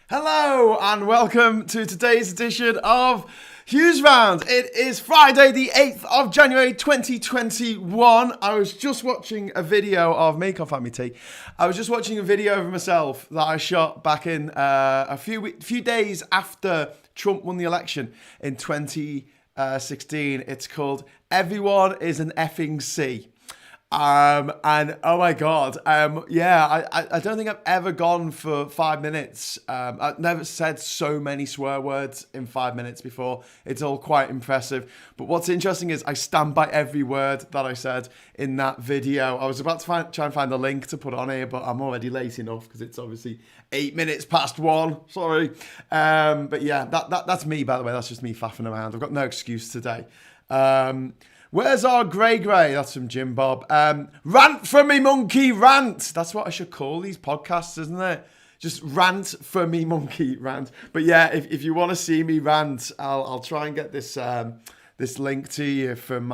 Hello and welcome to today's edition of HughesRound. It is Friday the 8th of January 2021. I was just watching a video of me, can't find me tea. I was just watching a video of myself that I shot back in a few days after Trump won the election in 2016. It's called Everyone is an Effing C. And oh my God, I don't think I've ever gone for 5 minutes. I've never said so many swear words in 5 minutes before. It's all quite impressive. But what's interesting is I stand by every word that I said in that video. I was about to try and find the link to put on here, but I'm already late enough because it's obviously 8 minutes past 1. Sorry. But yeah, that's me, by the way. That's just me faffing around. I've got no excuse today. Where's our grey? That's from Jim Bob. Rant for me monkey rant. That's what I should call these podcasts, isn't it? Just rant for me monkey rant. But yeah, if you want to see me rant, I'll try and get this link to you from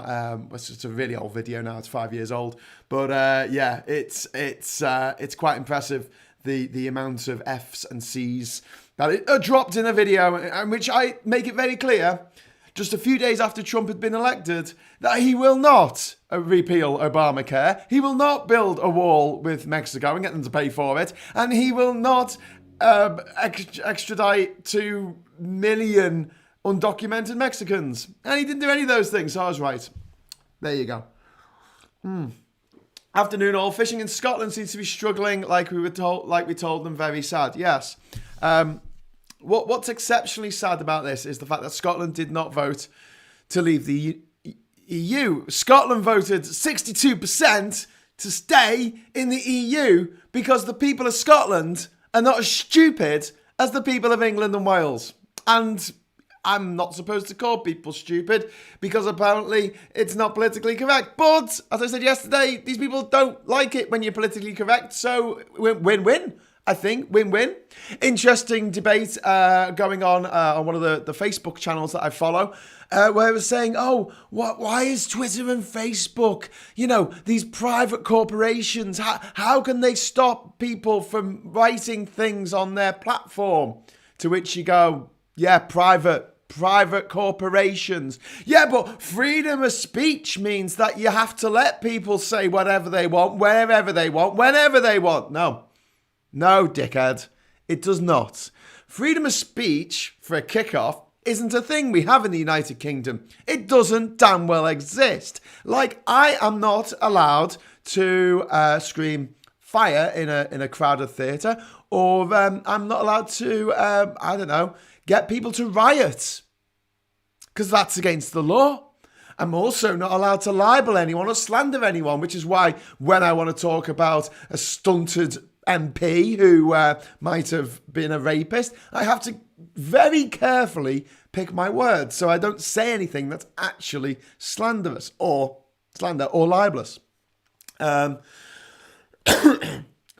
it's just a really old video now. It's 5 years old. But yeah, it's quite impressive the amount of F's and C's that are dropped in a video, in which I make it very clear, just a few days after Trump had been elected, that he will not repeal Obamacare, he will not build a wall with Mexico and get them to pay for it, and he will not extradite 2 million undocumented Mexicans. And he didn't do any of those things, so I was right. There you go. Afternoon all. Fishing in Scotland seems to be struggling, like we told them. Very sad. Yes. What's exceptionally sad about this is the fact that Scotland did not vote to leave the EU. Scotland voted 62% to stay in the EU because the people of Scotland are not as stupid as the people of England and Wales. And I'm not supposed to call people stupid because apparently it's not politically correct. But as I said yesterday, these people don't like it when you're politically correct. So win-win. I think, win-win. Interesting debate going on one of the Facebook channels that I follow, where it was saying, why is Twitter and Facebook, these private corporations, how can they stop people from writing things on their platform? To which you go, yeah, private corporations. Yeah, but freedom of speech means that you have to let people say whatever they want, wherever they want, whenever they want. No, dickhead, it does not. Freedom of speech, for a kickoff, isn't a thing we have in the United Kingdom. It doesn't damn well exist. Like, I am not allowed to scream fire in a crowded theatre, or I'm not allowed to, get people to riot, because that's against the law. I'm also not allowed to libel anyone or slander anyone, which is why when I want to talk about a stunted MP who might have been a rapist, I have to very carefully pick my words so I don't say anything that's actually slanderous or libelous.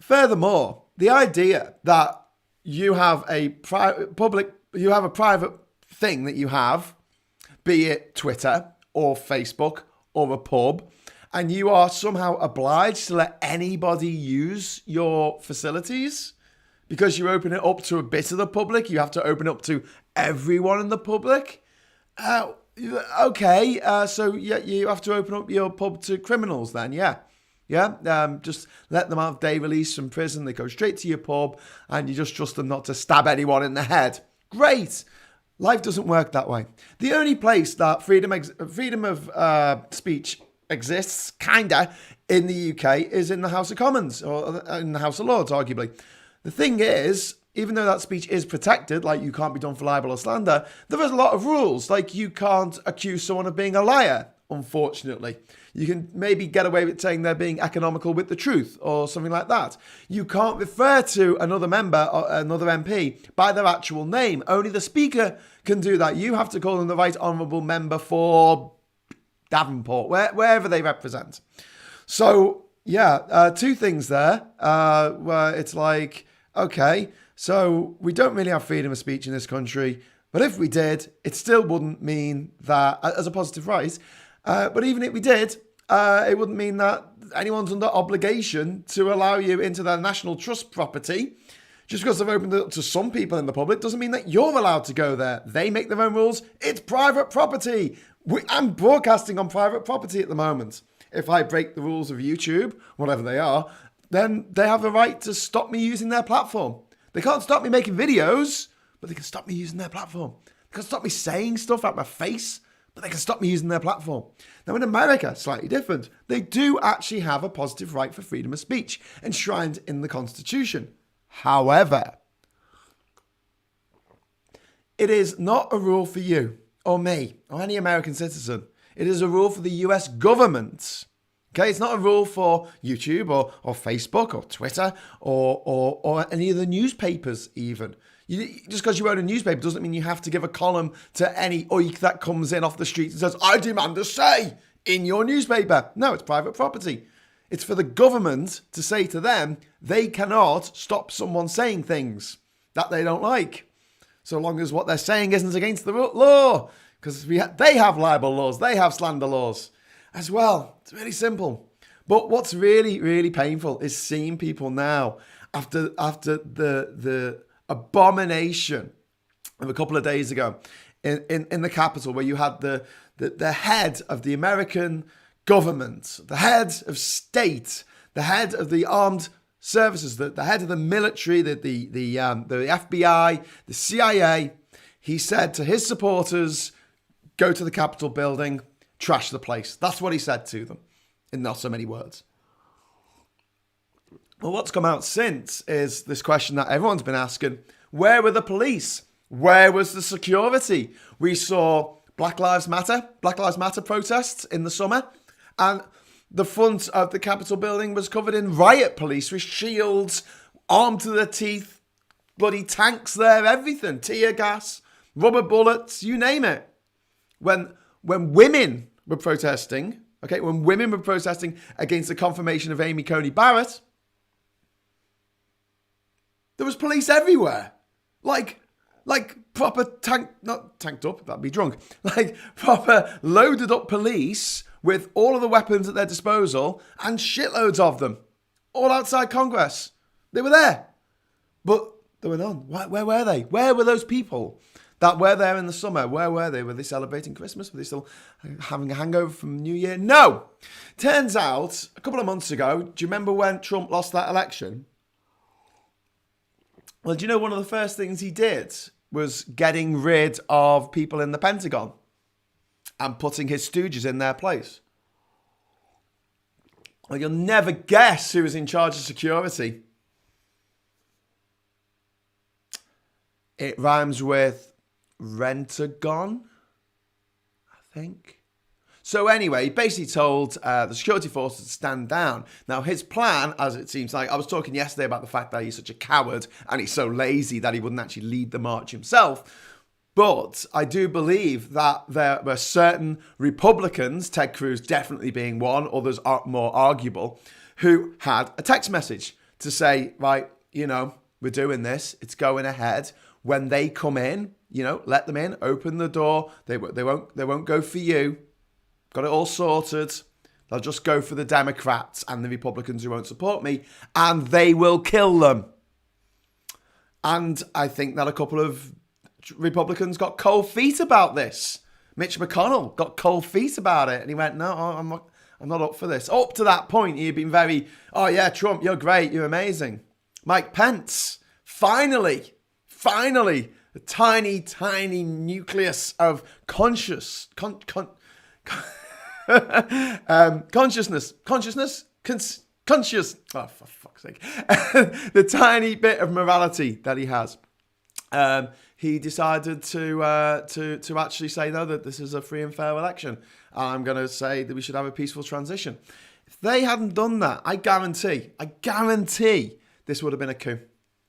Furthermore, the idea that you have a private thing that you have, be it Twitter or Facebook or a pub, and you are somehow obliged to let anybody use your facilities because you open it up to a bit of the public. You have to open it up to everyone in the public. Okay, so yeah, you have to open up your pub to criminals then, yeah. Just let them have day release from prison. They go straight to your pub and you just trust them not to stab anyone in the head. Great. Life doesn't work that way. The only place that freedom of speech exists, kinda, in the UK is in the House of Commons, or in the House of Lords, arguably. The thing is, even though that speech is protected, like you can't be done for libel or slander, there is a lot of rules, like you can't accuse someone of being a liar, unfortunately. You can maybe get away with saying they're being economical with the truth, or something like that. You can't refer to another member, or another MP, by their actual name. Only the Speaker can do that. You have to call them the Right Honourable Member for Davenport, wherever they represent. So, yeah, two things there, where it's like, okay, so we don't really have freedom of speech in this country, but if we did, it still wouldn't mean that, as a positive right, but even if we did, it wouldn't mean that anyone's under obligation to allow you into their national trust property Just because they've opened it up to some people in the public doesn't mean that you're allowed to go there. They make their own rules. It's private property. I'm broadcasting on private property at the moment. If I break the rules of YouTube, whatever they are, then they have the right to stop me using their platform. They can't stop me making videos, but they can stop me using their platform. They can stop me saying stuff at my face, but they can stop me using their platform. Now in America, slightly different. They do actually have a positive right for freedom of speech enshrined in the Constitution. However, it is not a rule for you or me or any American citizen. It is a rule for the US government. Okay, it's not a rule for YouTube or Facebook or Twitter or any of the newspapers even. Just because you own a newspaper doesn't mean you have to give a column to any oik that comes in off the street and says, I demand a say in your newspaper. No, it's private property. It's for the government to say to them, they cannot stop someone saying things that they don't like, so long as what they're saying isn't against the law. Because they have libel laws, they have slander laws as well. It's really simple. But what's really, really painful is seeing people now, after the abomination of a couple of days ago in the Capitol, where you had the head of the American government, the head of state, the head of the armed services, the head of the military, the FBI, the CIA. He said to his supporters, go to the Capitol building, trash the place. That's what he said to them, in not so many words. Well, what's come out since is this question that everyone's been asking. Where were the police? Where was the security? We saw Black Lives Matter protests in the summer, and the front of the Capitol building was covered in riot police with shields, armed to the teeth, bloody tanks there, everything, tear gas, rubber bullets, you name it. When women were protesting, when women were protesting against the confirmation of Amy Coney Barrett, there was police everywhere. Like proper not tanked up, that'd be drunk. Like proper loaded up police with all of the weapons at their disposal and shitloads of them, all outside Congress. They were there, but there were none. Where were they? Where were those people that were there in the summer? Where were they? Were they celebrating Christmas? Were they still having a hangover from New Year? No. Turns out, a couple of months ago, do you remember when Trump lost that election? Well, do you know one of the first things he did was getting rid of people in the Pentagon and putting his stooges in their place? Well, you'll never guess who was in charge of security. It rhymes with Rentagon, I think. So anyway, he basically told the security forces to stand down. Now, his plan, as it seems like, I was talking yesterday about the fact that he's such a coward and he's so lazy that he wouldn't actually lead the march himself. But I do believe that there were certain Republicans, Ted Cruz definitely being one, others are more arguable, who had a text message to say, right, we're doing this, it's going ahead. When they come in, let them in, open the door. They won't go for you. Got it all sorted. They'll just go for the Democrats and the Republicans who won't support me, and they will kill them. And I think that a couple of Republicans got cold feet about this. Mitch McConnell got cold feet about it, and he went, no, I'm not up for this. Up to that point, he had been very, oh yeah, Trump, you're great, you're amazing. Mike Pence, finally, a tiny nucleus of conscious. Conscious. Oh, for fuck's sake! The tiny bit of morality that he has. He decided to actually say no, that this is a free and fair election. I'm going to say that we should have a peaceful transition. If they hadn't done that, I guarantee, this would have been a coup.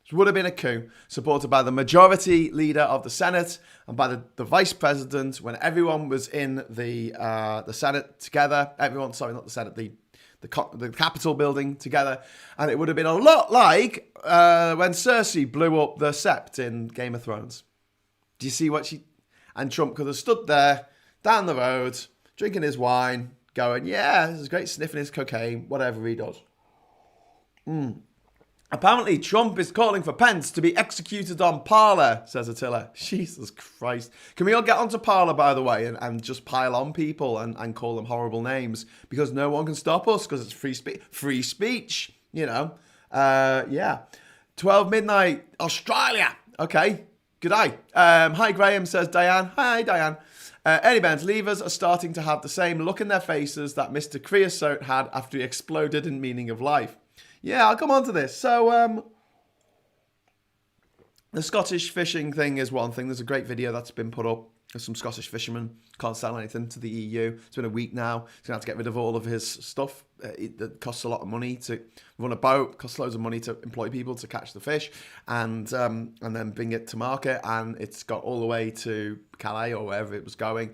It would have been a coup supported by the majority leader of the Senate and by the vice president when everyone was in the Senate together. Not the Senate, the Capitol building together. And it would have been a lot like when Cersei blew up the Sept in Game of Thrones. Do you see what she... And Trump could have stood there, down the road, drinking his wine, going, yeah, this is great, sniffing his cocaine, whatever he does. Apparently, Trump is calling for Pence to be executed on Parler, says Attila. Jesus Christ. Can we all get onto Parler, by the way, and just pile on people and call them horrible names? Because no one can stop us, because it's free speech, you know. Yeah. 12 midnight, Australia. Okay. Good day. Hi, Graham, says Diane. Hi, Diane. Eddie Ben's leavers are starting to have the same look in their faces that Mr. Creosote had after he exploded in Meaning of Life. Yeah, I'll come on to this. So, the Scottish fishing thing is one thing. There's a great video that's been put up of some Scottish fishermen. Can't sell anything to the EU. It's been a week now. He's going to have to get rid of all of his stuff. It costs a lot of money to run a boat. Costs loads of money to employ people to catch the fish and then bring it to market. And it's got all the way to Calais or wherever it was going.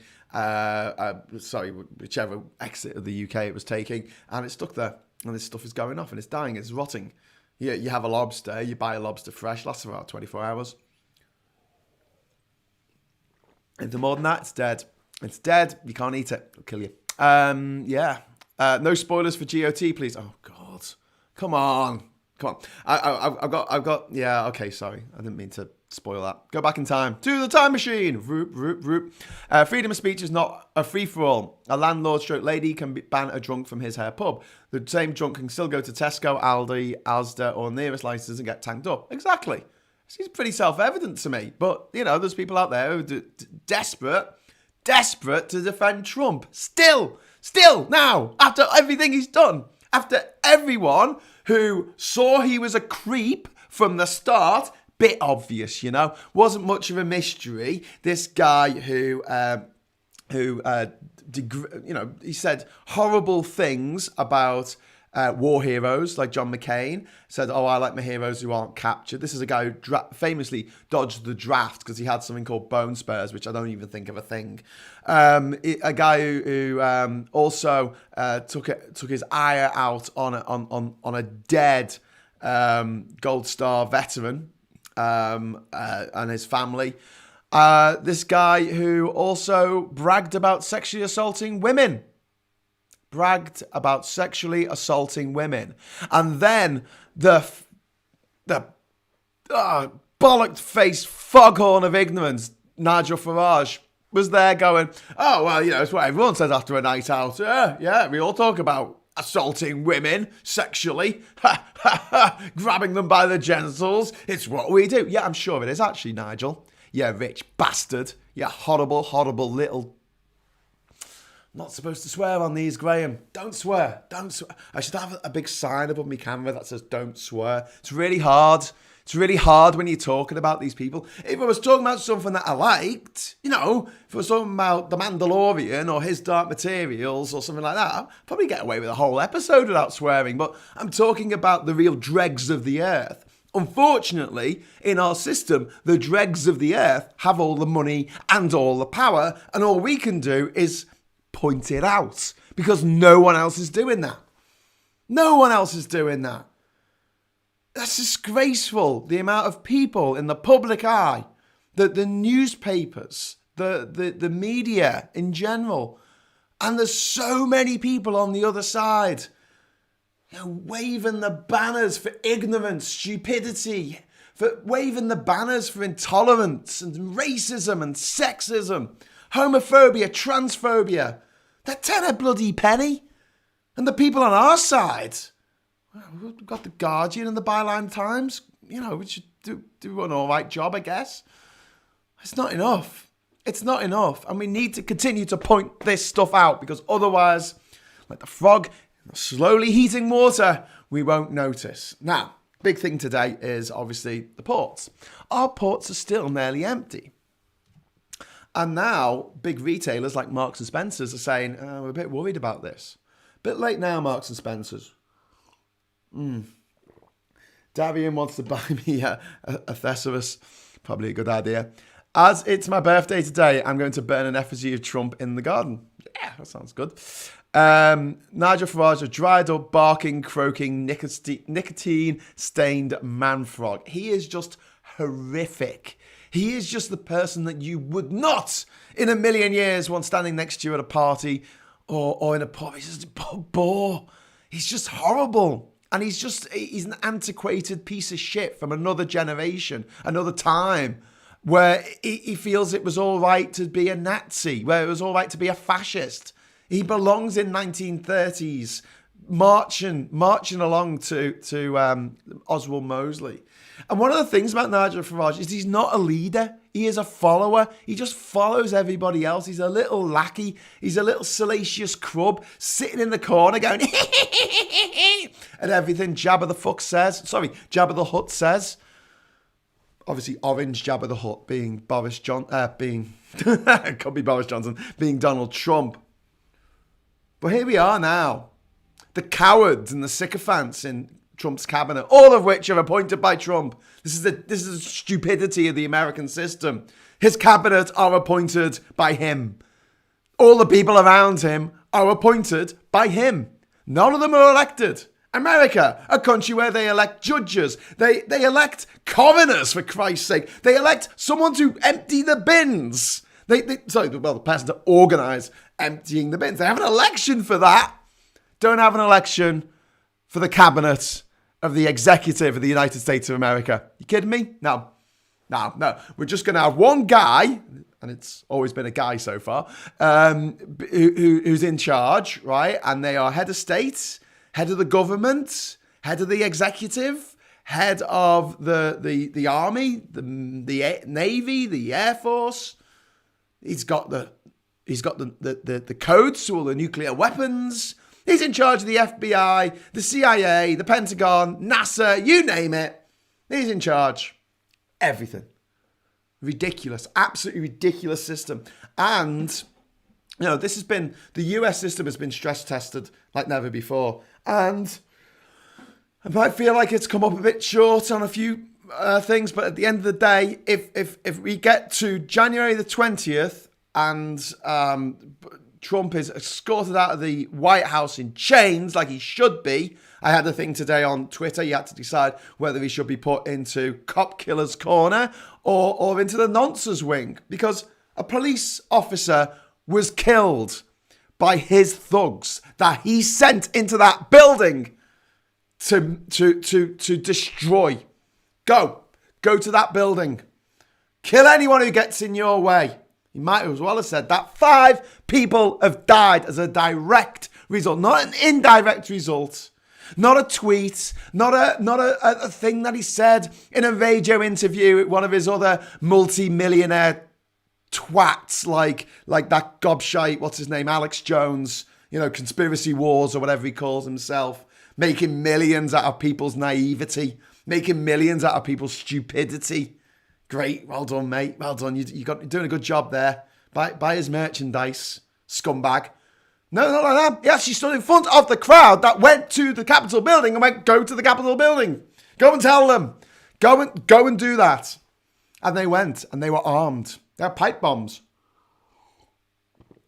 Whichever exit of the UK it was taking. And it's stuck there. And this stuff is going off and it's dying, it's rotting. You have a lobster, you buy a lobster fresh, lasts about 24 hours. Anything more than that, it's dead. It's dead, you can't eat it, it'll kill you. No spoilers for GOT, please. Oh, God. Come on. I've got, yeah, okay, sorry. I didn't mean to spoil that. Go back in time to the time machine. Freedom of speech is not a free-for-all. A landlord stroke lady can ban a drunk from his hair pub. The same drunk can still go to Tesco, Aldi, Asda, or nearest licenses and get tanked up. Exactly. It's pretty self-evident to me. But, you know, there's people out there who are desperate to defend Trump. Still, now, after everything he's done, after everyone who saw he was a creep from the start, bit obvious, you know, wasn't much of a mystery. This guy who he said horrible things about war heroes like John McCain. Said, "Oh, I like my heroes who aren't captured." This is a guy who famously dodged the draft because he had something called bone spurs, which I don't even think of a thing. A guy who also took his ire out on a dead Gold Star veteran and his family. This guy who also bragged about sexually assaulting women. And then the bollocked-faced foghorn of ignorance, Nigel Farage, was there going, "Oh, well, you know, it's what everyone says after a night out. Yeah, we all talk about assaulting women sexually, grabbing them by the genitals. It's what we do." Yeah, I'm sure it is actually, Nigel. You rich bastard. You horrible, horrible little... Not supposed to swear on these, Graham. Don't swear. I should have a big sign above my camera that says don't swear. It's really hard. It's really hard when you're talking about these people. If I was talking about something that I liked, you know, if I was talking about The Mandalorian or His Dark Materials or something like that, I'd probably get away with a whole episode without swearing. But I'm talking about the real dregs of the earth. Unfortunately, in our system, the dregs of the earth have all the money and all the power, and all we can do is point it out because no one else is doing that. No one else is doing that. That's disgraceful. The amount of people in the public eye, the newspapers, the media in general, and there's so many people on the other side, you know, waving the banners for ignorance, stupidity, for waving the banners for intolerance and racism and sexism, homophobia, transphobia. They're 10 a bloody penny. And the people on our side, we've got the Guardian and the Byline Times, you know, we should do an all right job, I guess. It's not enough. It's not enough. And we need to continue to point this stuff out because otherwise, like the frog slowly heating water, we won't notice. Now, big thing today is obviously the ports. Our ports are still nearly empty. And now big retailers like Marks and Spencer's are saying, we're a bit worried about this. Bit late now, Marks and Spencer's. Davian wants to buy me a thesaurus. Probably a good idea. As it's my birthday today, I'm going to burn an effigy of Trump in the garden. Yeah, that sounds good. Nigel Farage, a dried up, barking, croaking, nicotine-stained man frog. He is just horrific. He is just the person that you would not, in a million years, want standing next to you at a party or in a pub. He's just a bore. He's just horrible. And he's an antiquated piece of shit from another generation, another time, where he feels it was all right to be a Nazi, where it was all right to be a fascist. He belongs in 1930s, marching along to Oswald Mosley. And one of the things about Nigel Farage is he's not a leader. He is a follower. He just follows everybody else. He's a little lackey. He's a little salacious crub sitting in the corner going and everything Jabba the Hutt says. Obviously, orange Jabba the Hutt being could be Boris Johnson, being Donald Trump. But here we are now. The cowards and the sycophants in Trump's cabinet, all of which are appointed by Trump. This is the stupidity of the American system. His cabinet are appointed by him. All the people around him are appointed by him. None of them are elected. America, a country where they elect judges. They elect coroners, for Christ's sake. They elect someone to empty the bins. The person to organise emptying the bins. They have an election for that. Don't have an election for the cabinet of the executive of the United States of America. You kidding me? No. We're just going to have one guy, and it's always been a guy so far, who's in charge, right? And they are head of state, head of the government, head of the executive, head of the army, the navy, the air force. He's got the codes to all the nuclear weapons. He's in charge of the FBI, the CIA, the Pentagon, NASA, you name it. He's in charge. Everything. Ridiculous. Absolutely ridiculous system. And, the US system has been stress tested like never before. And I might feel like it's come up a bit short on a few things, but at the end of the day, if we get to January the 20th and Trump is escorted out of the White House in chains like he should be. I had a thing today on Twitter. You had to decide whether he should be put into cop killer's corner or into the nonsense wing, because a police officer was killed by his thugs that he sent into that building to destroy. Go to that building. Kill anyone who gets in your way. He might as well have said that 5 people have died as a direct result, not an indirect result, not a tweet, not a thing that he said in a radio interview with one of his other multi-millionaire twats like that gobshite, what's his name, Alex Jones, Conspiracy Wars or whatever he calls himself, making millions out of people's naivety, making millions out of people's stupidity. Great, well done, mate. Well done. You're doing a good job there. Buy his merchandise, scumbag. No, not like that. He actually stood in front of the crowd that went to the Capitol building and went, go to the Capitol building. Go and tell them. Go and do that. And they went, and they were armed. They had pipe bombs.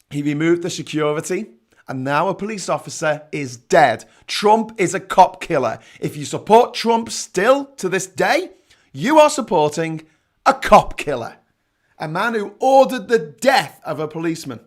He removed the security, and now a police officer is dead. Trump is a cop killer. If you support Trump still to this day, you are supporting a cop killer, a man who ordered the death of a policeman.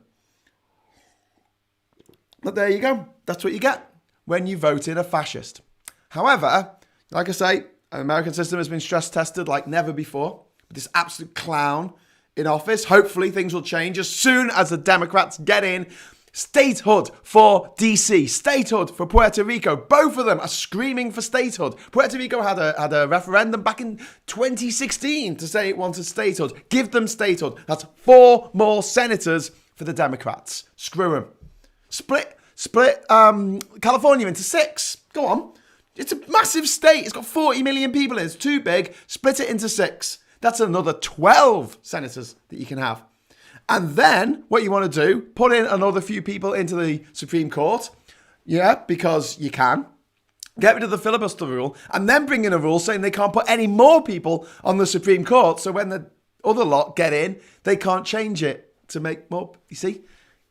But there you go. That's what you get when you vote in a fascist. However, like I say, the American system has been stress tested like never before. With this absolute clown in office. Hopefully things will change as soon as the Democrats get in. Statehood for DC, statehood for Puerto Rico. Both of them are screaming for statehood. Puerto Rico had a referendum back in 2016 to say it wanted statehood. Give them statehood. That's 4 more senators for the Democrats. Screw them. Split California into 6. Go on. It's a massive state. It's got 40 million people in it. It's too big. Split it into 6. That's another 12 senators that you can have. And then what you want to do, put in another few people into the Supreme Court. Yeah, because you can. Get rid of the filibuster rule and then bring in a rule saying they can't put any more people on the Supreme Court. So when the other lot get in, they can't change it to make more. You see,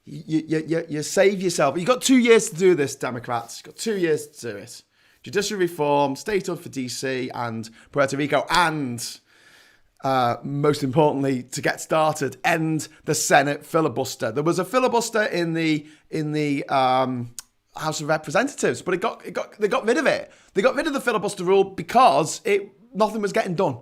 you save yourself. You've got 2 years to do this, Democrats. You've got 2 years to do it. Judicial reform, statehood for DC and Puerto Rico, and most importantly, to get started, end the Senate filibuster. There was a filibuster in the House of Representatives, but they got rid of it. They got rid of the filibuster rule because nothing was getting done,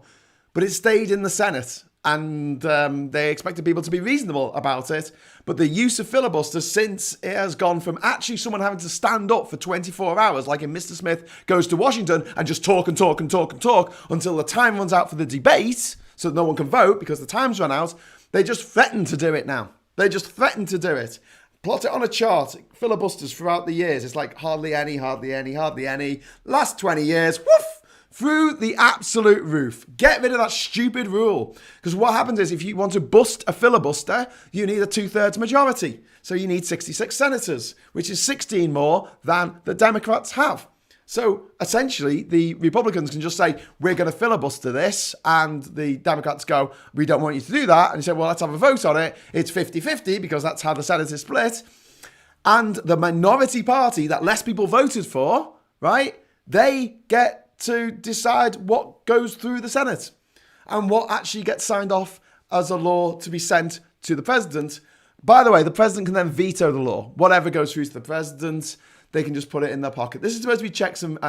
but it stayed in the Senate, and they expected people to be reasonable about it. But the use of filibuster, since it has gone from actually someone having to stand up for 24 hours, like in Mr. Smith Goes to Washington, and just talk and talk and talk and talk until the time runs out for the debate, so that no one can vote because the time's run out. They just threaten to do it now. They just threaten to do it. Plot it on a chart. Filibusters throughout the years. It's like hardly any, hardly any, hardly any. Last 20 years, woof, through the absolute roof. Get rid of that stupid rule. Because what happens is, if you want to bust a filibuster, you need a 2/3 majority. So you need 66 senators, which is 16 more than the Democrats have. So essentially, the Republicans can just say, we're going to filibuster this, and the Democrats go, we don't want you to do that. And you say, well, let's have a vote on it. It's 50-50 because that's how the Senate is split. And the minority party that less people voted for, right, they get to decide what goes through the Senate and what actually gets signed off as a law to be sent to the president. By the way, the president can then veto the law. Whatever goes through to the president, they can just put it in their pocket. This is supposed to be checks and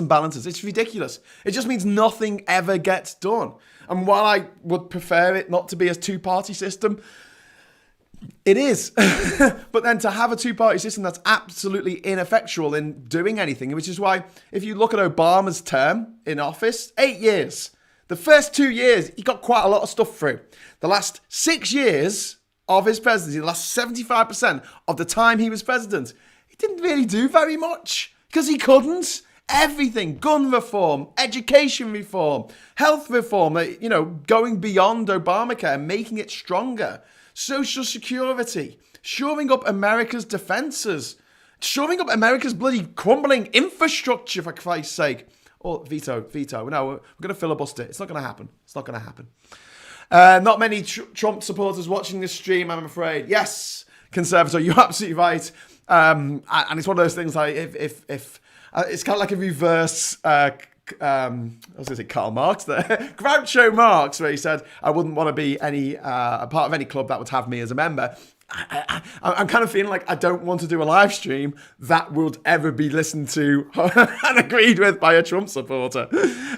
balances. It's ridiculous. It just means nothing ever gets done. And while I would prefer it not to be a two-party system, it is. But then to have a two-party system that's absolutely ineffectual in doing anything, which is why if you look at Obama's term in office, 8 years. The first 2 years, he got quite a lot of stuff through. The last 6 years of his presidency, the last 75% of the time he was president, he didn't really do very much because he couldn't. Everything, gun reform, education reform, health reform, going beyond Obamacare, making it stronger, social security, shoring up America's defenses, shoring up America's bloody crumbling infrastructure, for Christ's sake. Oh, veto. No, we're going to filibuster it. It's not going to happen. It's not going to happen. Not many Trump supporters watching this stream, I'm afraid. Yes, Conservator, you're absolutely right. And it's one of those things like if it's kind of like a reverse. I was going to say Karl Marx there, Groucho Marx, where he said, "I wouldn't want to be a part of any club that would have me as a member." I'm kind of feeling like I don't want to do a live stream that would ever be listened to and agreed with by a Trump supporter.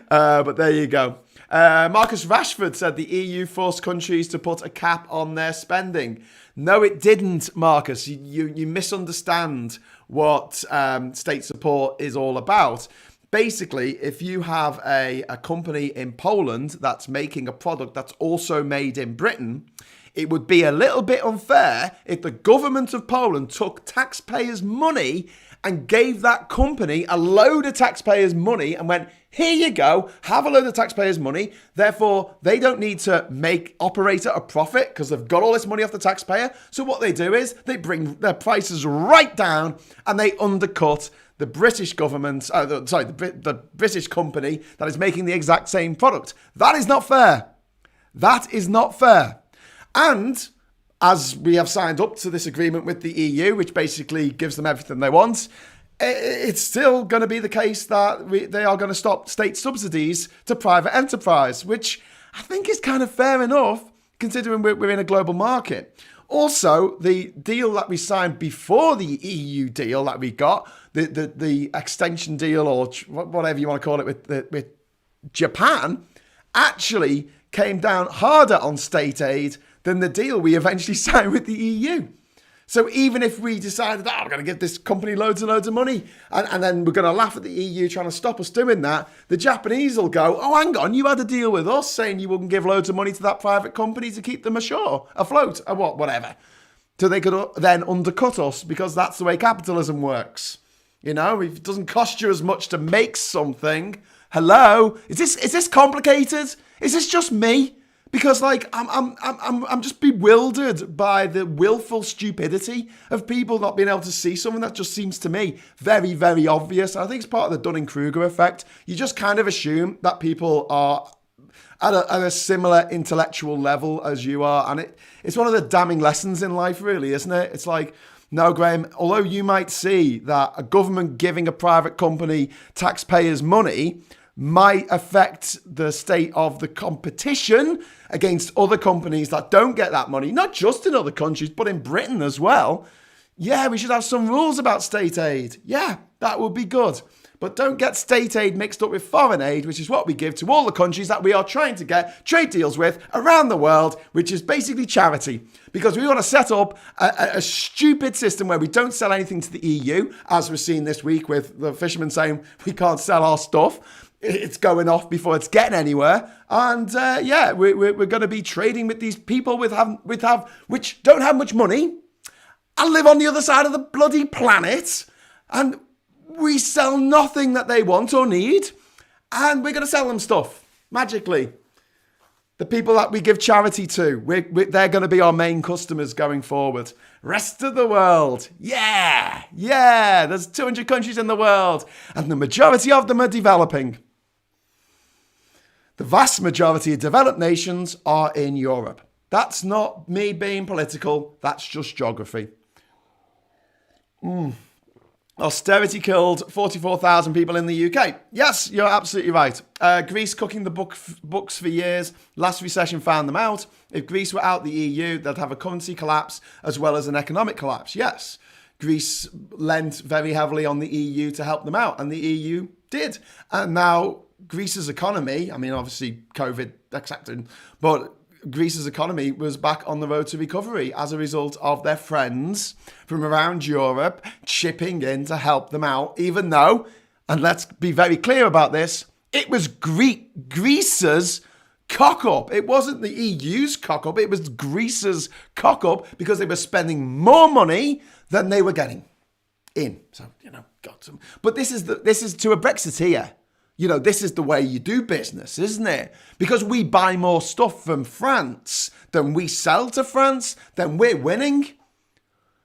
But there you go. Marcus Rashford said the EU forced countries to put a cap on their spending. No, it didn't, Marcus. You misunderstand what state support is all about. Basically, if you have a company in Poland that's making a product that's also made in Britain, it would be a little bit unfair if the government of Poland took taxpayers' money and gave that company a load of taxpayers' money and went, here you go, have a load of taxpayers' money. Therefore, they don't need to operate at a profit because they've got all this money off the taxpayer. So what they do is they bring their prices right down and they undercut the British government, the British company that is making the exact same product. That is not fair. That is not fair. And as we have signed up to this agreement with the EU, which basically gives them everything they want, it's still going to be the case that they are going to stop state subsidies to private enterprise, which I think is kind of fair enough, considering we're in a global market. Also, the deal that we signed before the EU deal that we got, the extension deal or whatever you want to call it with Japan, actually came down harder on state aid than the deal we eventually signed with the EU. So even if we decided, we're going to give this company loads and loads of money, and then we're going to laugh at the EU trying to stop us doing that, the Japanese will go, oh, hang on, you had a deal with us saying you wouldn't give loads of money to that private company to keep them afloat, or whatever. So they could then undercut us because that's the way capitalism works. If it doesn't cost you as much to make something, hello, is this complicated? Is this just me? Because I'm just bewildered by the willful stupidity of people not being able to see something that just seems to me very, very obvious. I think it's part of the Dunning-Kruger effect. You just kind of assume that people are at a similar intellectual level as you are. And it's one of the damning lessons in life, really, isn't it? It's like, no, Graham, although you might see that a government giving a private company taxpayers' money might affect the state of the competition against other companies that don't get that money, not just in other countries, but in Britain as well. Yeah, we should have some rules about state aid. Yeah, that would be good. But don't get state aid mixed up with foreign aid, which is what we give to all the countries that we are trying to get trade deals with around the world, which is basically charity. Because we want to set up a stupid system where we don't sell anything to the EU, as we're seeing this week with the fishermen saying we can't sell our stuff. It's going off before it's getting anywhere. And we're going to be trading with these people which don't have much money and live on the other side of the bloody planet. And we sell nothing that they want or need, and we're going to sell them stuff magically. The people that we give charity to, they're going to be our main customers going forward. Rest of the world, yeah, there's 200 countries in the world, and the majority of them are developing. The vast majority of developed nations are in Europe. That's not me being political, that's just geography. Austerity killed 44,000 people in the UK. Yes, you're absolutely right. Greece cooking the books for years. Last recession found them out. If Greece were out the EU, they'd have a currency collapse as well as an economic collapse. Yes, Greece lent very heavily on the EU to help them out, and the EU did. And now Greece's economy, I mean, obviously COVID accepted, but Greece's economy was back on the road to recovery as a result of their friends from around Europe chipping in to help them out, even though, and let's be very clear about this, it was Greece's cock-up. It wasn't the EU's cock-up, it was Greece's cock-up because they were spending more money than they were getting in. So, got some. But this is to a Brexiteer. This is the way you do business, isn't it? Because we buy more stuff from France than we sell to France, then we're winning.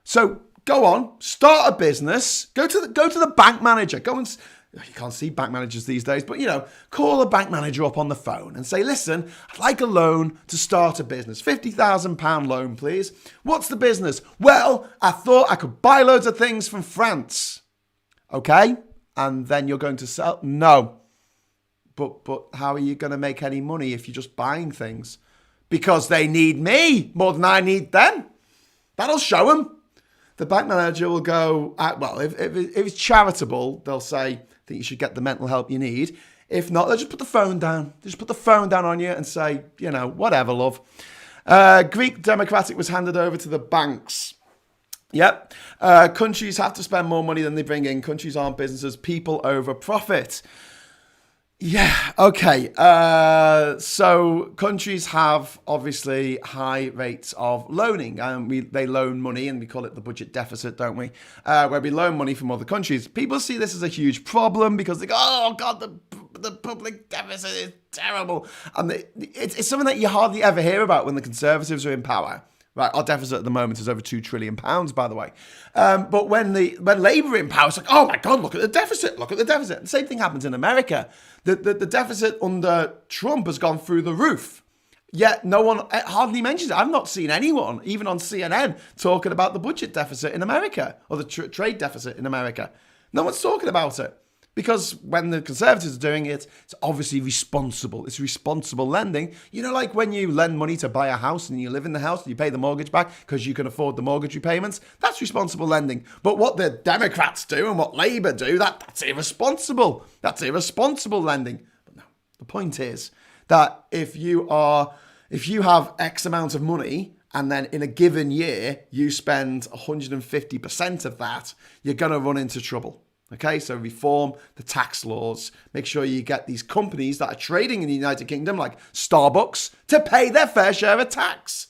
So go on, start a business. Go to the bank manager. You can't see bank managers these days, but call a bank manager up on the phone and say, listen, I'd like a loan to start a business. £50,000 loan, please. What's the business? Well, I thought I could buy loads of things from France. Okay? And then you're going to sell? No. But how are you going to make any money if you're just buying things? Because they need me more than I need them. That'll show them. The bank manager will go, if it's charitable, they'll say, I think you should get the mental help you need. If not, they'll just put the phone down. They just put the phone down on you and say, whatever, love. Greek Democratic was handed over to the banks. Yep. Countries have to spend more money than they bring in. Countries aren't businesses. People over profit. Yeah, okay. So countries have obviously high rates of loaning. They loan money, and we call it the budget deficit, don't we? Where we loan money from other countries. People see this as a huge problem because they go, oh, God, the public deficit is terrible. And it's something that you hardly ever hear about when the Conservatives are in power. Right, our deficit at the moment is over £2 trillion, by the way. But when Labour are in power, it's like, oh my God, look at the deficit, look at the deficit. The same thing happens in America. The deficit under Trump has gone through the roof. Yet no one hardly mentions it. I've not seen anyone, even on CNN, talking about the budget deficit in America or the trade deficit in America. No one's talking about it. Because when the Conservatives are doing it, it's obviously responsible. It's responsible lending. Like when you lend money to buy a house and you live in the house and you pay the mortgage back because you can afford the mortgage repayments. That's responsible lending. But what the Democrats do and what Labour do, that's irresponsible. That's irresponsible lending. But no, the point is that if you have X amount of money and then in a given year you spend 150% of that, you're going to run into trouble. Okay, so reform the tax laws. Make sure you get these companies that are trading in the United Kingdom, like Starbucks, to pay their fair share of tax.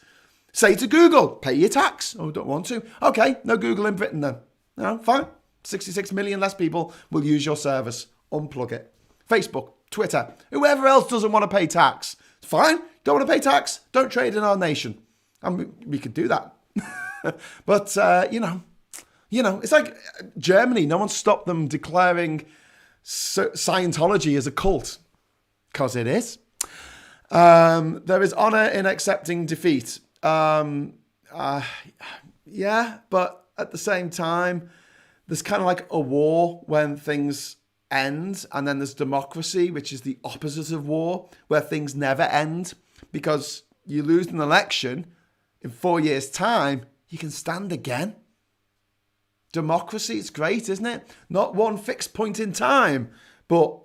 Say to Google, pay your tax. Oh, don't want to. Okay, no Google in Britain then. No, fine. 66 million less people will use your service. Unplug it. Facebook, Twitter, whoever else doesn't want to pay tax. Fine, don't want to pay tax, don't trade in our nation. And we could do that. But, it's like Germany. No one stopped them declaring Scientology as a cult. Because it is. There is honour in accepting defeat. Yeah, but at the same time, there's kind of like a war when things end. And then there's democracy, which is the opposite of war, where things never end. Because you lose an election, in 4 years' time, you can stand again. Democracy, it's great, isn't it? Not one fixed point in time, but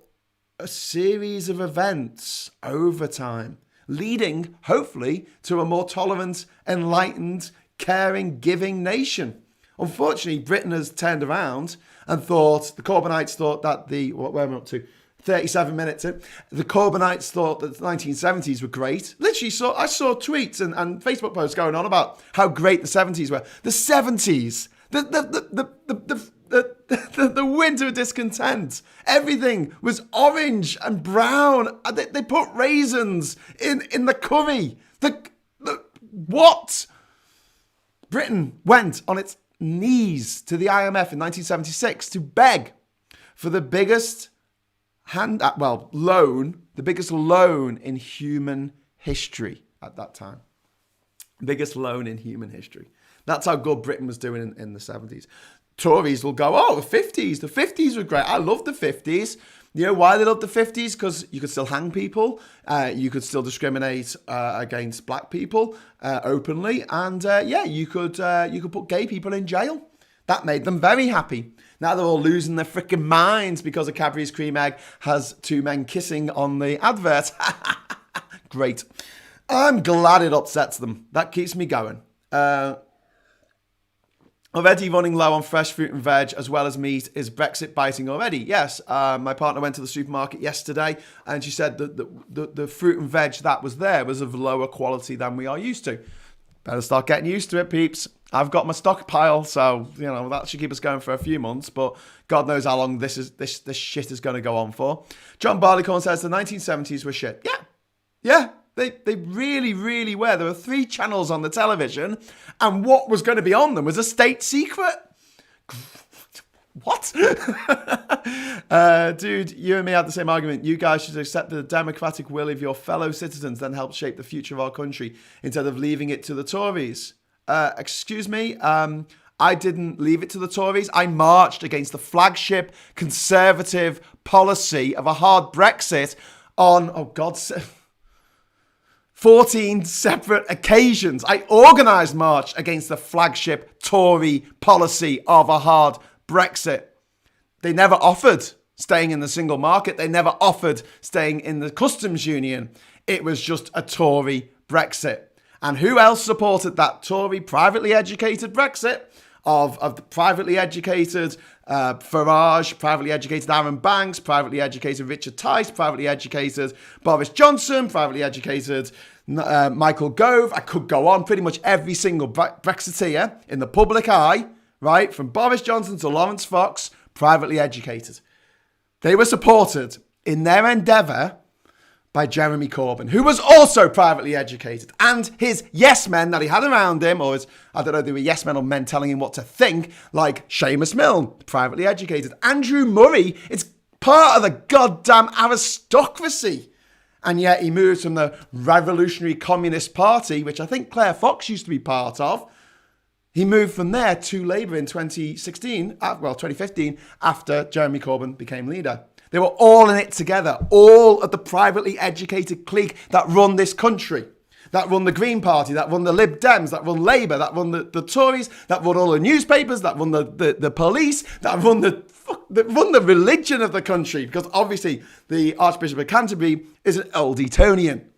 a series of events over time, leading, hopefully, to a more tolerant, enlightened, caring, giving nation. Unfortunately, Britain has turned around and thought, the Corbynites thought that where am I up to? 37 minutes in. The Corbynites thought that the 1970s were great. Literally, I saw tweets and Facebook posts going on about how great the 70s were. The 70s, the winter of discontent. Everything was orange and brown. They put raisins in the curry. What? Britain went on its knees to the IMF in 1976 to beg for the biggest loan, the biggest loan in human history at that time. Biggest loan in human history. That's how good Britain was doing in the 70s. Tories will go, oh, the 50s. The 50s were great. I love the 50s. You know why they loved the 50s? Because you could still hang people. You could still discriminate against black people openly. And you could put gay people in jail. That made them very happy. Now they're all losing their freaking minds because a Cadbury's cream egg has two men kissing on the advert. Great. I'm glad it upsets them. That keeps me going. Already running low on fresh fruit and veg as well as meat. Is Brexit biting already? Yes. My partner went to the supermarket yesterday and she said that the fruit and veg that was there was of lower quality than we are used to. Better start getting used to it, peeps. I've got my stockpile, so that should keep us going for a few months. But God knows how long this shit is going to go on for. John Barleycorn says the 1970s were shit. Yeah. They really, really were. There were 3 channels on the television, and what was going to be on them was a state secret. What? Dude, you and me had the same argument. You guys should accept the democratic will of your fellow citizens, then help shape the future of our country instead of leaving it to the Tories. Excuse me, I didn't leave it to the Tories. I marched against the flagship Conservative policy of a hard Brexit on, 14 separate occasions. I organised march against the flagship Tory policy of a hard Brexit. They never offered staying in the single market. They never offered staying in the customs union. It was just a Tory Brexit. And who else supported that Tory privately educated Brexit of the privately educated Farage, privately educated Aaron Banks, privately educated Richard Tice, privately educated Boris Johnson, privately educated Michael Gove. I could go on. Pretty much every single Brexiteer in the public eye, right, from Boris Johnson to Lawrence Fox, privately educated. They were supported in their endeavour by Jeremy Corbyn, who was also privately educated, and his yes men that he had around him, or his, I don't know, they were yes men or men telling him what to think, like Seamus Milne, privately educated. Andrew Murray is part of the goddamn aristocracy. And yet he moves from the Revolutionary Communist Party, which I think Claire Fox used to be part of. He moved from there to Labour in 2015, after Jeremy Corbyn became leader. They were all in it together, all of the privately educated clique that run this country, that run the Green Party, that run the Lib Dems, that run Labour, that run the Tories, that run all the newspapers, that run the police, that run the religion of the country. Because obviously the Archbishop of Canterbury is an old Etonian.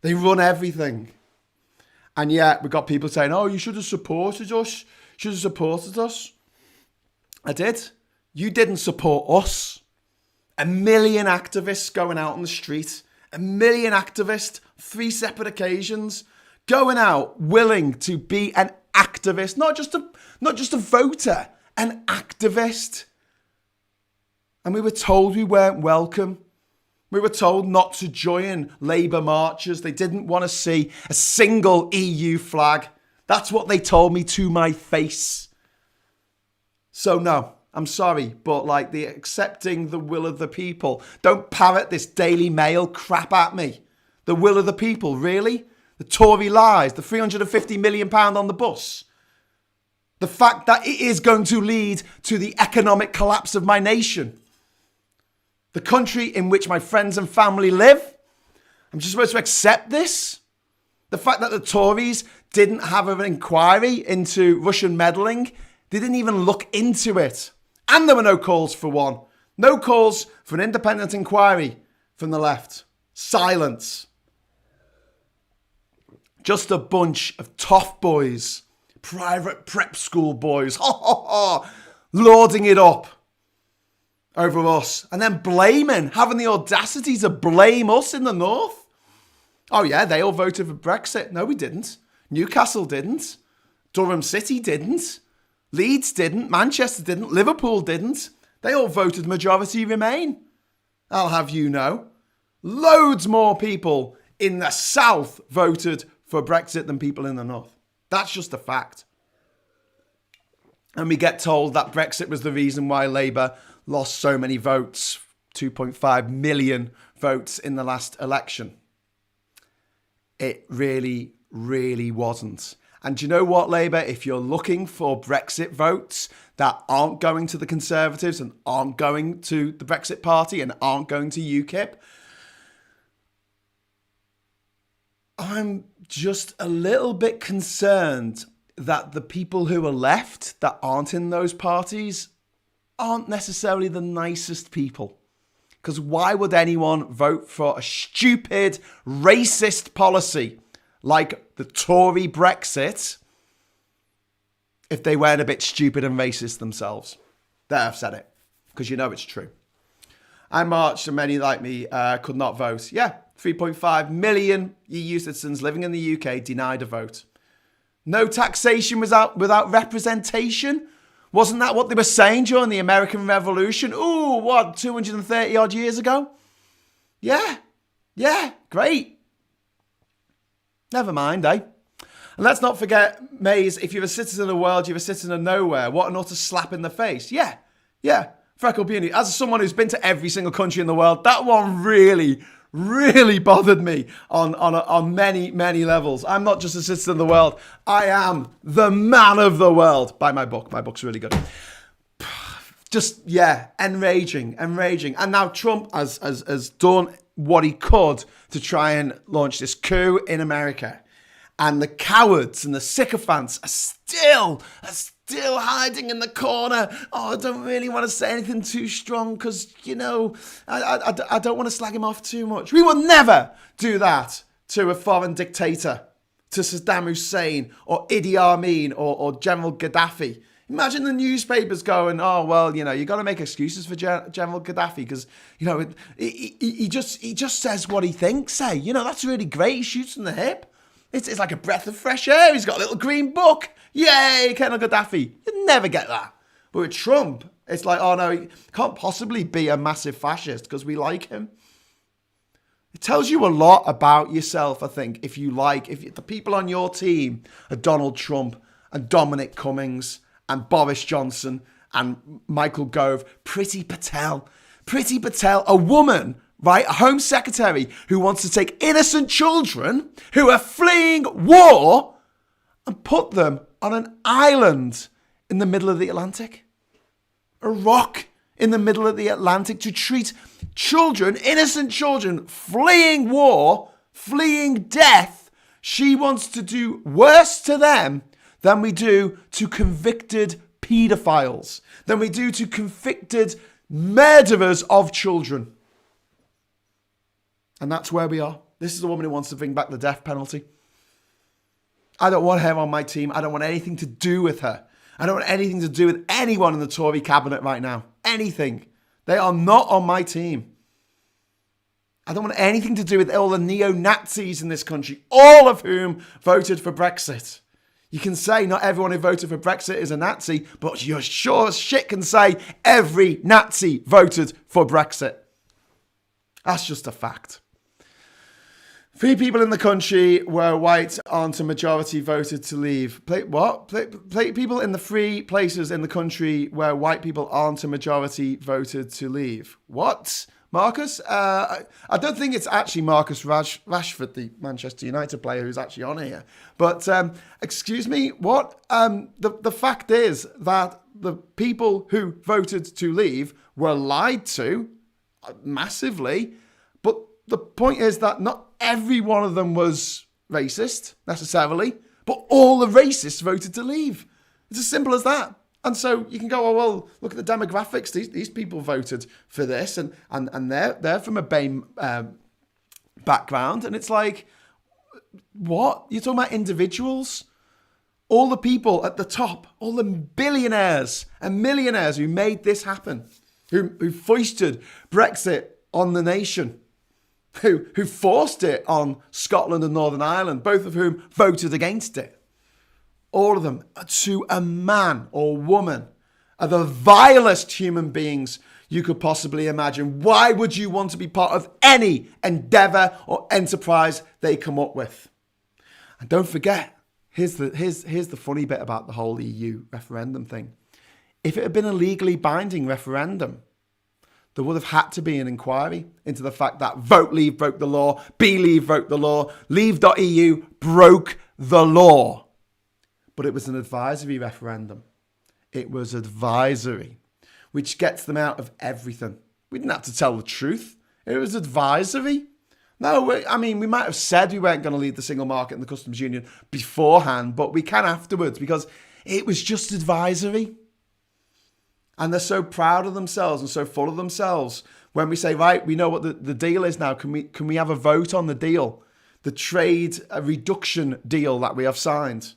They run everything. And yet we've got people saying, oh, you should have supported us. I did. You didn't support us. 1 million activists going out on the street. 1 million activists, 3 separate occasions, going out willing to be an activist, not just a voter, an activist. And we were told we weren't welcome. We were told not to join Labour marches. They didn't want to see a single EU flag. That's what they told me to my face. So no. I'm sorry, but the accepting the will of the people. Don't parrot this Daily Mail crap at me. The will of the people, really? The Tory lies, the £350 million on the bus. The fact that it is going to lead to the economic collapse of my nation. The country in which my friends and family live. I'm just supposed to accept this? The fact that the Tories didn't have an inquiry into Russian meddling They didn't even look into it. And there were no calls for one. No calls for an independent inquiry from the left. Silence. Just a bunch of tough boys, private prep school boys, lording it up over us. And then having the audacity to blame us in the north. Oh yeah, they all voted for Brexit. No, we didn't. Newcastle didn't. Durham City didn't. Leeds didn't. Manchester didn't. Liverpool didn't. They all voted majority Remain. I'll have you know. Loads more people in the south voted for Brexit than people in the north. That's just a fact. And we get told that Brexit was the reason why Labour lost so many votes, 2.5 million votes in the last election. It really, really wasn't. And do you know what, Labour? If you're looking for Brexit votes that aren't going to the Conservatives and aren't going to the Brexit Party and aren't going to UKIP, I'm just a little bit concerned that the people who are left that aren't in those parties aren't necessarily the nicest people. Because why would anyone vote for a stupid, racist policy like the Tory Brexit if they weren't a bit stupid and racist themselves? There, I've said it, because you know it's true. I marched and many like me could not vote. Yeah, 3.5 million EU citizens living in the UK denied a vote. No taxation without representation? Wasn't that what they were saying during the American Revolution? Ooh, what, 230 odd years ago? Yeah, great. Never mind, eh? And let's not forget, Mays, if you're a citizen of the world, you're a citizen of nowhere. What an utter slap in the face. Yeah. Freckle Beauty. As someone who's been to every single country in the world, that one really, really bothered me on many, many levels. I'm not just a citizen of the world. I am the man of the world. Buy my book. My book's really good. Just, enraging. And now Trump has done what he could to try and launch this coup in America. And the cowards and the sycophants are still hiding in the corner. Oh, I don't really want to say anything too strong because, I don't want to slag him off too much. We will never do that to a foreign dictator, to Saddam Hussein or Idi Amin or General Gaddafi. Imagine the newspapers going, oh, well, you got to make excuses for General Gaddafi because, he just says what he thinks, say. That's really great. He shoots from the hip. It's like a breath of fresh air. He's got a little green book. Yay, Colonel Gaddafi. You'd never get that. But with Trump, it's like, oh, no, he can't possibly be a massive fascist because we like him. It tells you a lot about yourself, I think, if the people on your team are Donald Trump and Dominic Cummings and Boris Johnson and Michael Gove, Priti Patel, a woman, right, a Home Secretary who wants to take innocent children who are fleeing war and put them on an island in the middle of the Atlantic. A rock in the middle of the Atlantic to treat children, innocent children, fleeing war, fleeing death. She wants to do worse to them than we do to convicted paedophiles, than we do to convicted murderers of children. And that's where we are. This is a woman who wants to bring back the death penalty. I don't want her on my team. I don't want anything to do with her. I don't want anything to do with anyone in the Tory cabinet right now. Anything. They are not on my team. I don't want anything to do with all the neo-Nazis in this country, all of whom voted for Brexit. You can say not everyone who voted for Brexit is a Nazi, but you sure as shit can say every Nazi voted for Brexit. That's just a fact. 3 people in the country where white aren't a majority voted to leave. People in the 3 places in the country where white people aren't a majority voted to leave. What? Marcus? I don't think it's actually Marcus Rashford, the Manchester United player who's actually on here. But excuse me, what? The fact is that the people who voted to leave were lied to massively. But the point is that not every one of them was racist, necessarily, but all the racists voted to leave. It's as simple as that. And so you can go, oh, well, look at the demographics. These people voted for this, and they're from a BAME background. And it's like, what? You're talking about individuals? All the people at the top, all the billionaires and millionaires who made this happen, who foisted Brexit on the nation, who forced it on Scotland and Northern Ireland, both of whom voted against it. All of them, to a man or woman, are the vilest human beings you could possibly imagine. Why would you want to be part of any endeavour or enterprise they come up with? And don't forget, here's the funny bit about the whole EU referendum thing. If it had been a legally binding referendum, there would have had to be an inquiry into the fact that Vote Leave broke the law, Believe broke the law, Leave.eu broke the law. But it was an advisory referendum. It was advisory, which gets them out of everything. We didn't have to tell the truth. It was advisory. No, we might have said we weren't going to lead the single market and the customs union beforehand, but we can afterwards because it was just advisory. And they're so proud of themselves and so full of themselves when we say, right, we know what the deal is now. Can we have a vote on the deal? The trade reduction deal that we have signed.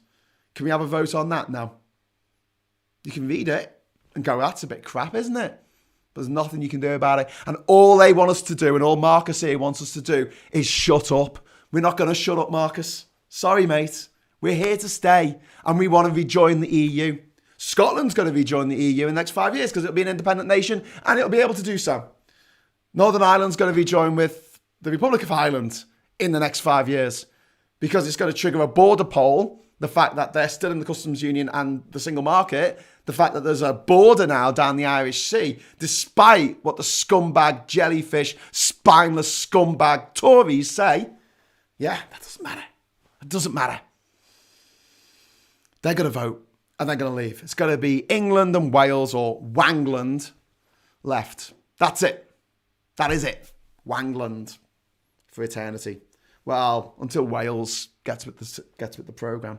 Can we have a vote on that now? You can read it and go, that's a bit crap, isn't it? But there's nothing you can do about it. And all they want us to do, and all Marcus here wants us to do, is shut up. We're not going to shut up, Marcus. Sorry, mate. We're here to stay, and we want to rejoin the EU. Scotland's going to rejoin the EU in the next 5 years because it'll be an independent nation, and it'll be able to do so. Northern Ireland's going to rejoin with the Republic of Ireland in the next 5 years because it's going to trigger a border poll. The fact that they're still in the customs union and the single market, the fact that there's a border now down the Irish Sea, despite what the scumbag, jellyfish, spineless scumbag Tories say, yeah, that doesn't matter. It doesn't matter. They're going to vote and they're going to leave. It's going to be England and Wales or Wangland left. That's it. That is it. Wangland for eternity. Well, until Wales gets with the programme.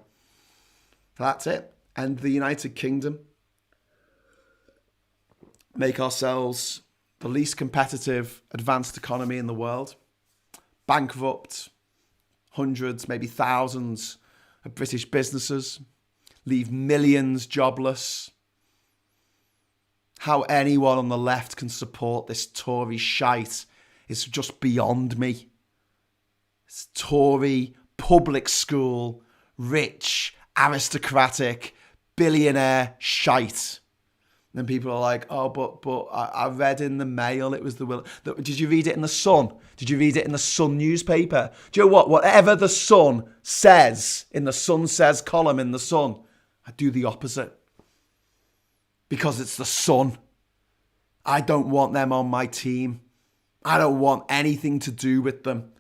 That's it. And the United Kingdom. Make ourselves the least competitive advanced economy in the world. Bankrupt hundreds, maybe thousands of British businesses. Leave millions jobless. How anyone on the left can support this Tory shite is just beyond me. It's Tory, public school, rich, aristocratic, billionaire shite. And then people are like, oh, but I read in the Mail it was the will. Did you read it in the Sun? Did you read it in the Sun newspaper? Do you know what? Whatever the Sun says in the Sun Says column in the Sun, I do the opposite. Because it's the Sun. I don't want them on my team. I don't want anything to do with them.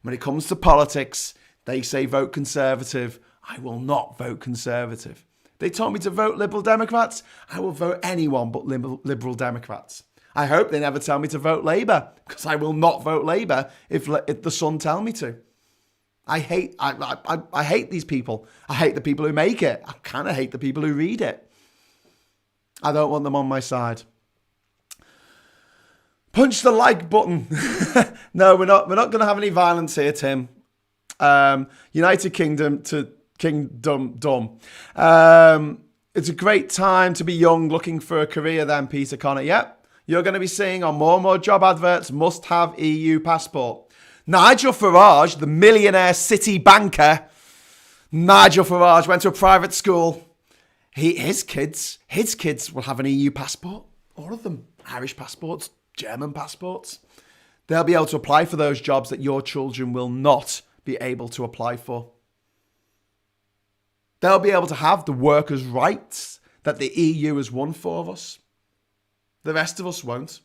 When it comes to politics, they say vote Conservative. I will not vote Conservative. They told me to vote Liberal Democrats. I will vote anyone but Liberal Democrats. I hope they never tell me to vote Labour, because I will not vote Labour if the Sun tell me to. I hate these people. I hate the people who make it. I kind of hate the people who read it. I don't want them on my side. Punch the like button. No, we're not going to have any violence here, Tim. United Kingdom to Kingdom dumb. It's a great time to be young, looking for a career then, Peter Connor. Yep, you're going to be seeing on more and more job adverts, must have EU passport. Nigel Farage, the millionaire city banker, Nigel Farage went to a private school. His kids will have an EU passport. All of them. Irish passports, German passports. They'll be able to apply for those jobs that your children will not be able to apply for. They'll be able to have the workers' rights that the EU has won for us. The rest of us won't.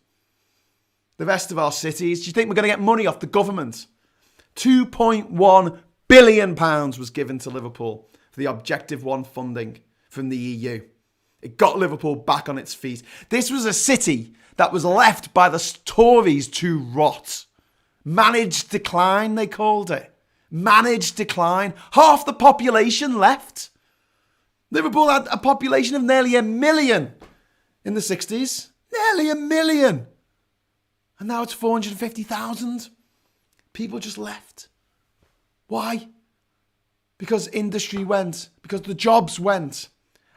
The rest of our cities, do you think we're going to get money off the government? £2.1 billion was given to Liverpool for the Objective One funding from the EU. It got Liverpool back on its feet. This was a city that was left by the Tories to rot. Managed decline, they called it. Managed decline. Half the population left. Liverpool had a population of nearly 1 million in the 60s. Nearly 1 million. And now it's 450,000. People just left. Why? Because industry went. Because the jobs went.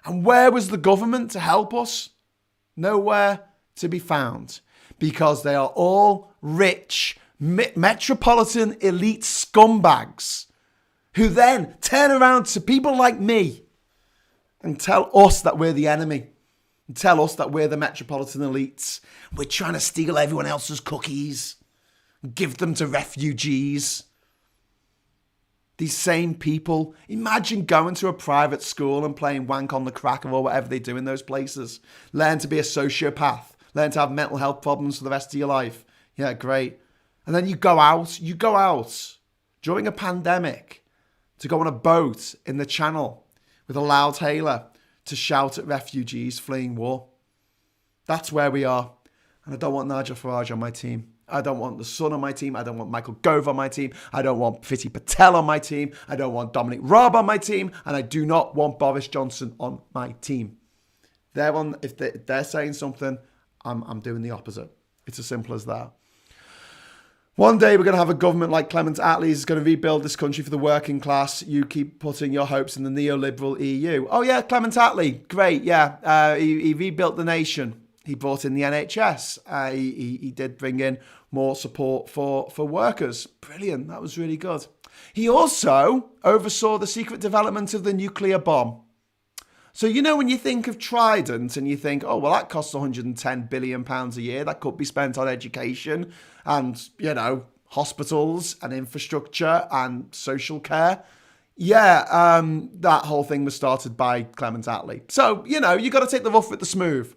And where was the government to help us? Nowhere to be found. Because they are all rich, metropolitan elite scumbags who then turn around to people like me and tell us that we're the enemy. And tell us that we're the metropolitan elites. We're trying to steal everyone else's cookies. Give them to refugees. These same people. Imagine going to a private school and playing wank on the crack or whatever they do in those places. Learn to be a sociopath. Learn to have mental health problems for the rest of your life. Yeah, great. And then you go out during a pandemic to go on a boat in the Channel with a loudhailer to shout at refugees fleeing war. That's where we are. And I don't want Nigel Farage on my team. I don't want the Sun on my team. I don't want Michael Gove on my team. I don't want Priti Patel on my team. I don't want Dominic Raab on my team. And I do not want Boris Johnson on my team. If they're saying something, I'm doing the opposite. It's as simple as that. One day we're going to have a government like Clement Attlee's going to rebuild this country for the working class. You keep putting your hopes in the neoliberal EU. Oh yeah, Clement Attlee. Great, yeah. He rebuilt the nation. He brought in the NHS. He did bring in more support for workers. Brilliant. That was really good. He also oversaw the secret development of the nuclear bomb. So, you know, when you think of Trident and you think, oh, well, that costs £110 billion a year. That could be spent on education and, you know, hospitals and infrastructure and social care. Yeah, that whole thing was started by Clement Attlee. So, you know, you got to take the rough with the smooth.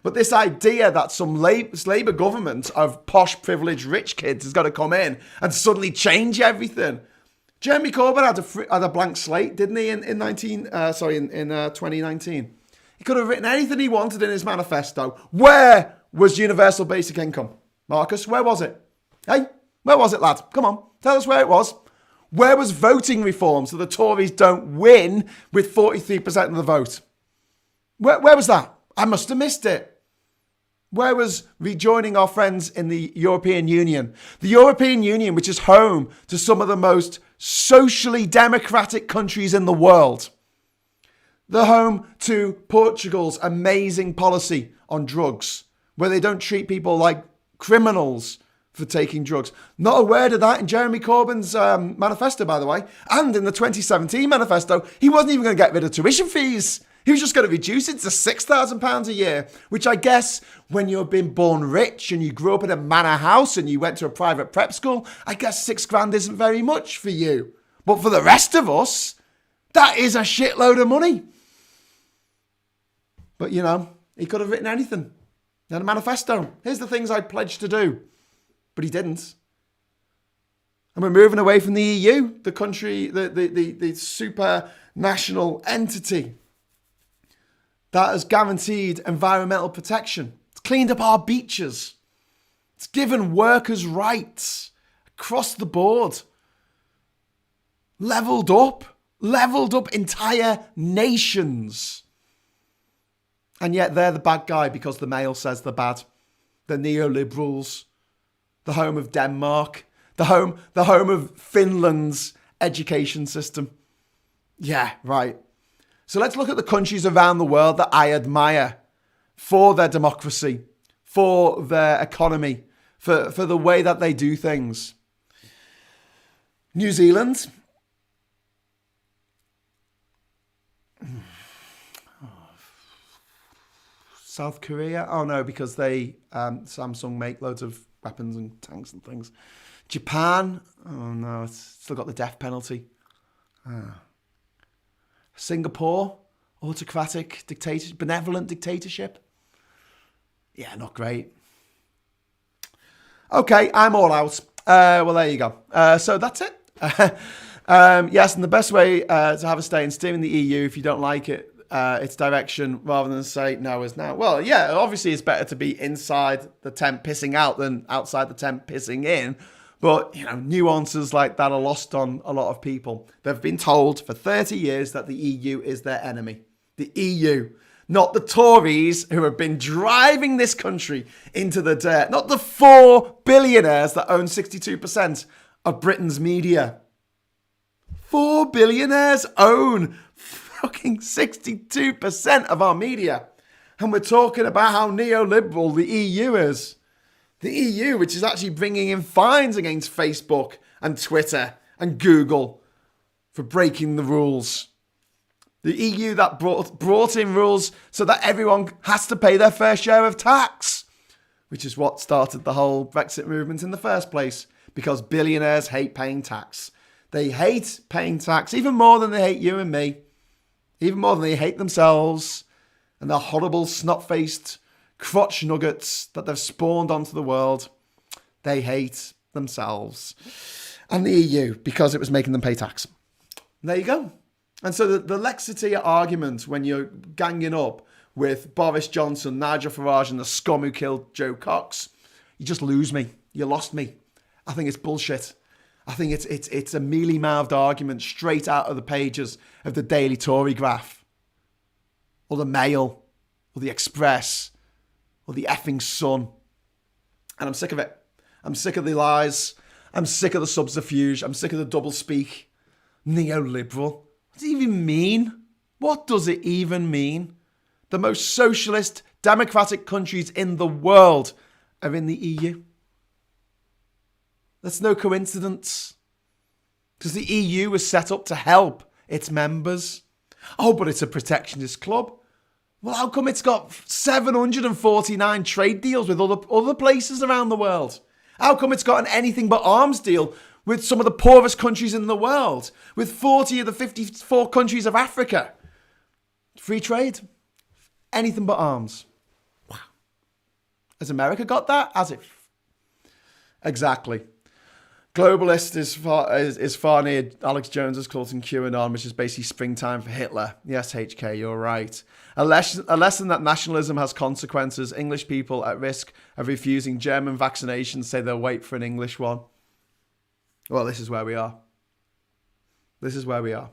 But this idea that some Labour government of posh, privileged, rich kids has got to come in and suddenly change everything. Jeremy Corbyn had a blank slate, didn't he, in 2019? He could have written anything he wanted in his manifesto. Where was universal basic income? Marcus, where was it? Hey, where was it, lad? Come on, tell us where it was. Where was voting reform so the Tories don't win with 43% of the vote? Where was that? I must have missed it. Where was rejoining our friends in the European Union? The European Union, which is home to some of the most socially democratic countries in the world. The home to Portugal's amazing policy on drugs, where they don't treat people like criminals for taking drugs. Not a word of that in Jeremy Corbyn's manifesto, by the way. And in the 2017 manifesto, he wasn't even going to get rid of tuition fees. He was just going to reduce it to £6,000 a year, which I guess when you've been born rich and you grew up in a manor house and you went to a private prep school, I guess £6,000 isn't very much for you. But for the rest of us, that is a shitload of money. But, you know, he could have written anything. He had a manifesto. Here's the things I pledged to do. But he didn't. And we're moving away from the EU, the country, the super national entity that has guaranteed environmental protection. It's cleaned up our beaches. It's given workers' rights across the board. Leveled up entire nations. And yet they're the bad guy because the Mail says they're bad. The neoliberals, the home of Denmark, the home of Finland's education system. Yeah, right. So let's look at the countries around the world that I admire for their democracy, for their economy, for the way that they do things. New Zealand. South Korea. Oh no, because they, Samsung make loads of weapons and tanks and things. Japan. Oh no, it's still got the death penalty. Singapore, autocratic dictatorship, benevolent dictatorship. Yeah, not great. Okay, I'm all out. Well, there you go. So that's it. Yes, and the best way to have a stay in steering the EU, if you don't like it, its direction, rather than say no is now. Well, yeah, obviously it's better to be inside the tent pissing out than outside the tent pissing in. But, you know, nuances like that are lost on a lot of people. They've been told for 30 years that the EU is their enemy. The EU. Not the Tories who have been driving this country into the dirt. Not the 4 billionaires that own 62% of Britain's media. 4 billionaires own fucking 62% of our media. And we're talking about how neoliberal the EU is. The EU, which is actually bringing in fines against Facebook and Twitter and Google for breaking the rules. The EU that brought in rules so that everyone has to pay their fair share of tax, which is what started the whole Brexit movement in the first place, because billionaires hate paying tax. They hate paying tax even more than they hate you and me, even more than they hate themselves and their horrible, snot-faced crotch nuggets that they've spawned onto the world. They hate themselves and the EU because it was making them pay tax. And there you go. And so the Lexity argument when you're ganging up with Boris Johnson, Nigel Farage and the scum who killed Joe Cox, you just lose me. You lost me. I think it's bullshit. I think it's a mealy-mouthed argument straight out of the pages of the Daily Tory Graph or the Mail or the Express or the effing Sun. And I'm sick of it. I'm sick of the lies. I'm sick of the subterfuge. I'm sick of the doublespeak. Neoliberal. What does it even mean? What does it even mean? The most socialist, democratic countries in the world are in the EU. That's no coincidence. Because the EU was set up to help its members. Oh, but it's a protectionist club. Well, how come it's got 749 trade deals with other places around the world? How come it's got an anything but arms deal with some of the poorest countries in the world, with 40 of the 54 countries of Africa? Free trade. Anything but arms. Wow. Has America got that? As if. Exactly. Globalist is far near Alex Jones's cult in QAnon, which is basically springtime for Hitler. Yes, HK, you're right. A lesson that nationalism has consequences. English people at risk of refusing German vaccinations say they'll wait for an English one. Well, this is where we are. This is where we are.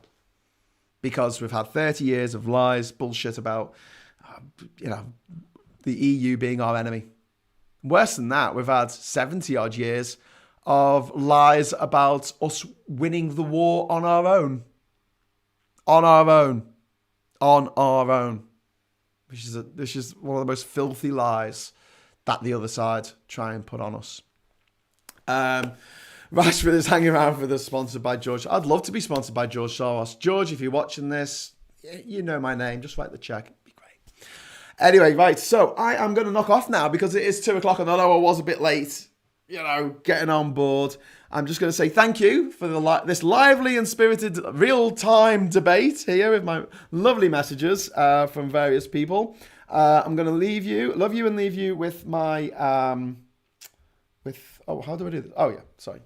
Because we've had 30 years of lies, bullshit about, the EU being our enemy. Worse than that, we've had 70 odd years of lies about us winning the war on our own. On our own. On our own. Which is one of the most filthy lies that the other side try and put on us. Rashford is hanging around for the sponsored by George. I'd love to be sponsored by George Soros. George, if you're watching this, you know my name. Just write the check. It'd be great. Anyway, right. So I am going to knock off now because it is 2:00 and I know I was a bit late, getting on board. I'm just going to say thank you for this lively and spirited real-time debate here with my lovely messages from various people. I'm going to love you and leave you with my, how do I do this? Oh yeah, sorry.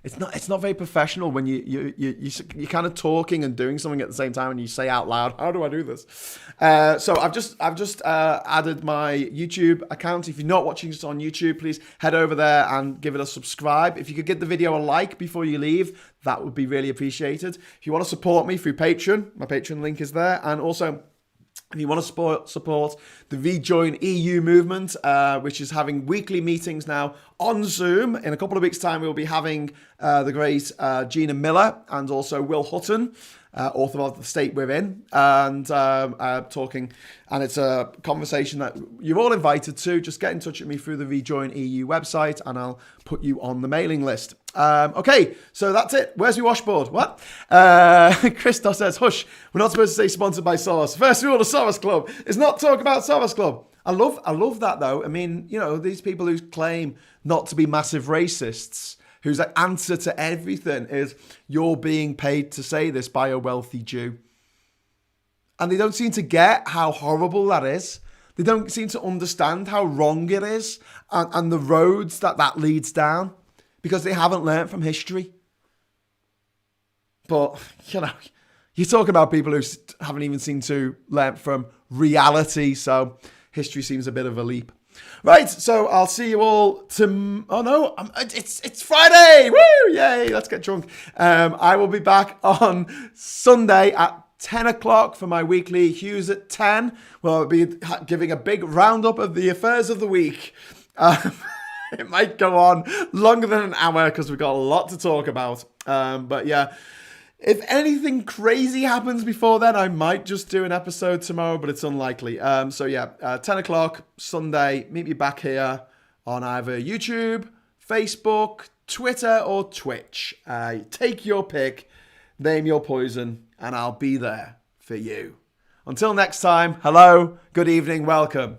It's not very professional when you're kind of talking and doing something at the same time and you say out loud, how do I do this? So I've just added my YouTube account. If you're not watching this on YouTube, please head over there and give it a subscribe. If you could give the video a like before you leave, that would be really appreciated. If you want to support me through Patreon, my Patreon link is there. And also, if you want to support the Rejoin EU movement, which is having weekly meetings now on Zoom. In a couple of weeks' time, we'll be having the great Gina Miller and also Will Hutton, author of The State We're In, and talking. And it's a conversation that you're all invited to. Just get in touch with me through the Rejoin EU website and I'll put you on the mailing list. Okay, so that's it. Where's your washboard? What? Christos says, hush, we're not supposed to say sponsored by Soros. First rule of Soros Club is not talk about Soros Club. I love that though. I mean, these people who claim not to be massive racists, whose answer to everything is you're being paid to say this by a wealthy Jew. And they don't seem to get how horrible that is. They don't seem to understand how wrong it is and the roads that leads down because they haven't learnt from history. But, you're talking about people who haven't even seemed to learn from reality. So history seems a bit of a leap. Right, so I'll see you all it's Friday! Woo! Yay, let's get drunk. I will be back on Sunday at 10 o'clock for my weekly Hughes at 10. Well, I'll be giving a big roundup of the affairs of the week. It might go on longer than an hour because we've got a lot to talk about. But yeah, if anything crazy happens before then, I might just do an episode tomorrow, but it's unlikely. 10 o'clock Sunday, meet me back here on either YouTube, Facebook, Twitter, or Twitch. Take your pick, name your poison, and I'll be there for you. Until next time, hello, good evening, welcome.